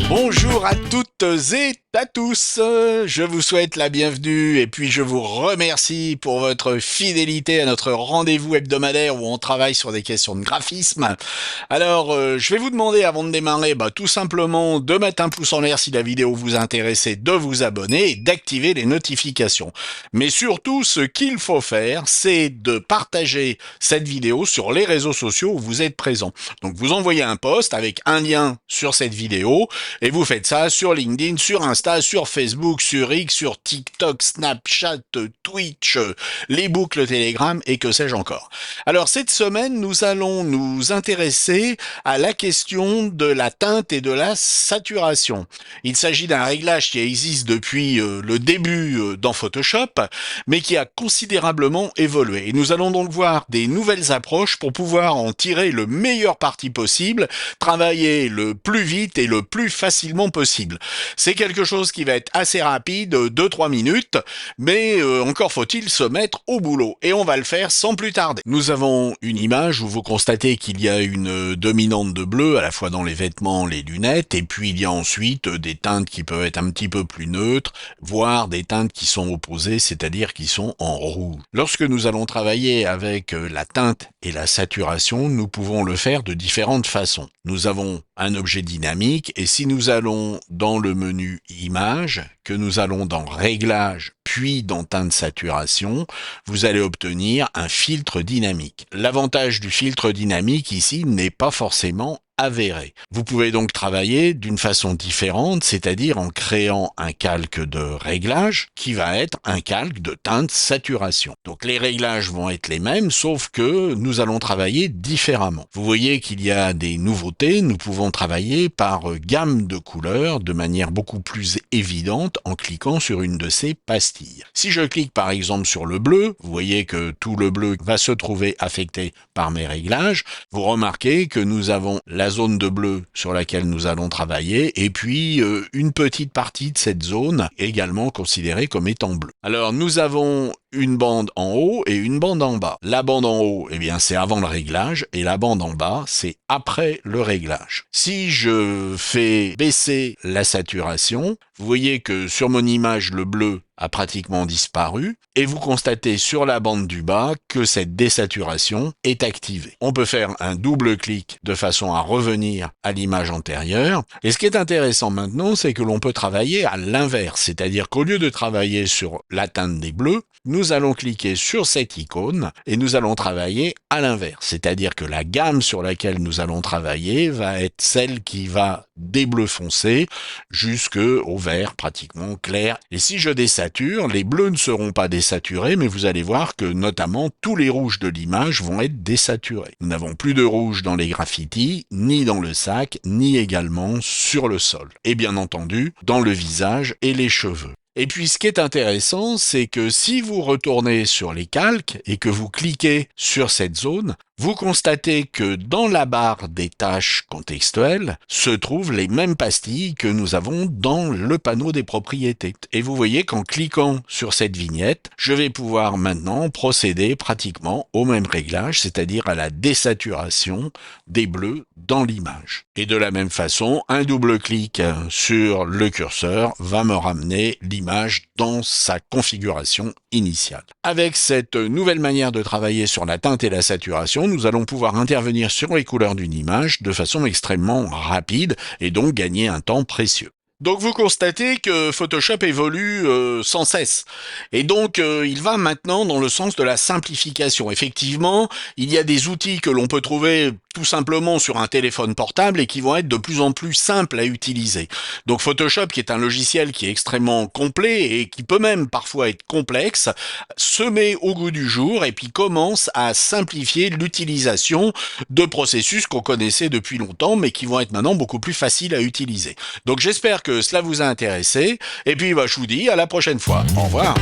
Bonjour à toutes et à tous, je vous souhaite la bienvenue et puis je vous remercie pour votre fidélité à notre rendez-vous hebdomadaire où on travaille sur des questions de graphisme. Alors, je vais vous demander avant de démarrer, tout simplement de mettre un pouce en l'air si la vidéo vous intéresse, de vous abonner et d'activer les notifications. Mais surtout, ce qu'il faut faire, c'est de partager cette vidéo sur les réseaux sociaux où vous êtes présent. Donc vous envoyez un post avec un lien sur cette vidéo et vous faites ça sur LinkedIn, sur Insta, sur Facebook, sur X, sur TikTok, Snapchat, Twitch, les boucles Telegram et que sais-je encore. Alors cette semaine, nous allons nous intéresser à la question de la teinte et de la saturation. Il s'agit d'un réglage qui existe depuis le début dans Photoshop, mais qui a considérablement évolué. Et nous allons donc voir des nouvelles approches pour pouvoir en tirer le meilleur parti possible, travailler le plus vite et le plus facilement possible. C'est quelque chose qui va être assez rapide, 2-3 minutes, mais encore faut-il se mettre au boulot. Et on va le faire sans plus tarder. Nous avons une image où vous constatez qu'il y a une dominante de bleu, à la fois dans les vêtements, les lunettes, et puis il y a ensuite des teintes qui peuvent être un petit peu plus neutres, voire des teintes qui sont opposées, c'est-à-dire qui sont en rouge. Lorsque nous allons travailler avec la teinte et la saturation, nous pouvons le faire de différentes façons. Nous avons un objet dynamique et si nous allons dans le menu Images, que nous allons dans Réglages, puis dans Teinte Saturation, vous allez obtenir un filtre dynamique. L'avantage du filtre dynamique ici n'est pas forcément avéré. Vous pouvez donc travailler d'une façon différente, c'est-à-dire en créant un calque de réglage qui va être un calque de teinte saturation. Donc les réglages vont être les mêmes, sauf que nous allons travailler différemment. Vous voyez qu'il y a des nouveautés, nous pouvons travailler par gamme de couleurs de manière beaucoup plus évidente en cliquant sur une de ces pastilles. Si je clique par exemple sur le bleu, vous voyez que tout le bleu va se trouver affecté par mes réglages. Vous remarquez que nous avons la zone de bleu sur laquelle nous allons travailler et puis une petite partie de cette zone également considérée comme étant bleue. Alors nous avons une bande en haut et une bande en bas. La bande en haut, c'est avant le réglage et la bande en bas, c'est après le réglage. Si je fais baisser la saturation, vous voyez que sur mon image, le bleu a pratiquement disparu et vous constatez sur la bande du bas que cette désaturation est activée. On peut faire un double clic de façon à revenir à l'image antérieure. Et ce qui est intéressant maintenant, c'est que l'on peut travailler à l'inverse, c'est-à-dire qu'au lieu de travailler sur la teinte des bleus, nous allons cliquer sur cette icône et nous allons travailler à l'inverse, c'est-à-dire que la gamme sur laquelle nous allons travailler va être celle qui va des bleus foncés jusqu'au vert pratiquement clair. Et si je désature, les bleus ne seront pas désaturés, mais vous allez voir que notamment tous les rouges de l'image vont être désaturés. Nous n'avons plus de rouge dans les graffitis, ni dans le sac, ni également sur le sol. Et bien entendu, dans le visage et les cheveux. Et puis ce qui est intéressant, c'est que si vous retournez sur les calques et que vous cliquez sur cette zone, vous constatez que dans la barre des tâches contextuelles se trouvent les mêmes pastilles que nous avons dans le panneau des propriétés. Et vous voyez qu'en cliquant sur cette vignette, je vais pouvoir maintenant procéder pratiquement au même réglage, c'est-à-dire à la désaturation des bleus dans l'image. Et de la même façon, un double clic sur le curseur va me ramener l'image dans sa configuration initiale. Avec cette nouvelle manière de travailler sur la teinte et la saturation, nous allons pouvoir intervenir sur les couleurs d'une image de façon extrêmement rapide et donc gagner un temps précieux. Donc vous constatez que Photoshop évolue sans cesse. Et donc il va maintenant dans le sens de la simplification. Effectivement, il y a des outils que l'on peut trouver tout simplement sur un téléphone portable et qui vont être de plus en plus simples à utiliser. Donc Photoshop, qui est un logiciel qui est extrêmement complet et qui peut même parfois être complexe, se met au goût du jour et puis commence à simplifier l'utilisation de processus qu'on connaissait depuis longtemps mais qui vont être maintenant beaucoup plus faciles à utiliser. Donc j'espère que cela vous a intéressé et puis je vous dis à la prochaine fois. Au revoir.